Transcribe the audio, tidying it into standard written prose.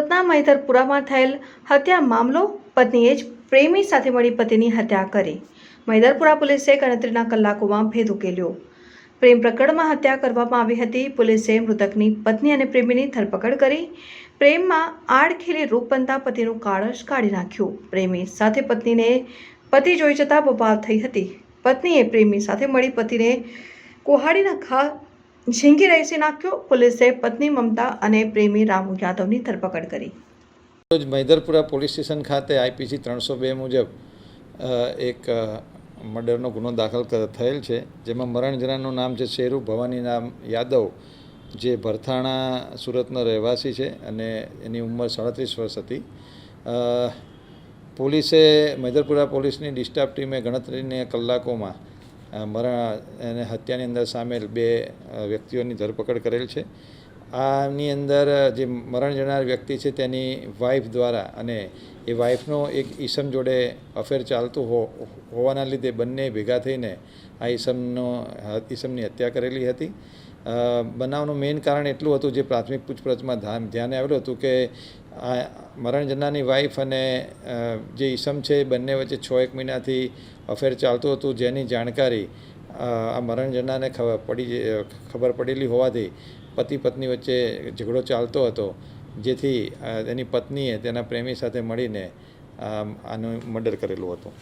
સુરતના મહિધરપુરામાં થયેલ હત્યા મામલો પત્નીએ જ પ્રેમી સાથે મળી પતિની હત્યા કરી। મહિધરપુરા પોલીસે ગણતરીના કલાકોમાં ભેદ ઉકેલ્યો। પ્રેમ પ્રકરણમાં હત્યા કરવામાં આવી હતી। પોલીસે મૃતકની પત્ની અને પ્રેમીની ધરપકડ કરી। પ્રેમમાં આડ ખેલી રૂપ બનતા પતિનું કાળજ કાઢી નાખ્યું। પ્રેમી સાથે પતિ જોઈ જતા બબાલ થઈ હતી। પત્નીએ પ્રેમી સાથે મળી પતિને કુહાડીના ઘા ઝીંગી રહીશી નાખ્યો। પોલીસે પત્ની મમતા અને પ્રેમી રામુ યાદવની ધરપકડ કરી। રોજ મહિધરપુરા પોલીસ સ્ટેશન ખાતે આઈપીસી 302 મુજબ એક મર્ડરનો ગુનો દાખલ થયેલ છે, જેમાં મરણ જનારનું નામ છે શેરુ ભવાની નામ યાદવ, જે ભરથાણા સુરતનો રહેવાસી છે અને એની ઉંમર 37 વર્ષ હતી। પોલીસે મહિધરપુરા પોલીસની ડિસ્ટાફ ટીમે ગણતરીના કલાકોમાં અને હત્યાની અંદર સામેલ 2 વ્યક્તિઓની ધરપકડ કરેલ છે। આની અંદર જે મરણ જનાર વ્યક્તિ છે તેની વાઈફ દ્વારા અને એ વાઈફનો એક ઈસમ જોડે અફેર ચાલતું હોવાના લીધે બંને ભેગા થઈને આ ઈસમની હત્યા કરેલી હતી। બનાવનું મેઇન કારણ એટલું હતું, જે પ્રાથમિક પૂછપરછમાં ધ્યાને આવેલું હતું કે આ મરણ જનારની વાઈફ અને જે ઈસમ છે બંને વચ્ચે 6-1 મહિનાથી અફેર ચાલતું હતું, જેની જાણકારી આ મરણ જનારને ખબર પડેલી હોવાથી પતિ પત્ની વચ્ચે ઝઘડો ચાલતો હતો, જેથી એની પત્નીએ તેના પ્રેમી સાથે મળીને આનું મર્ડર કરેલું હતું।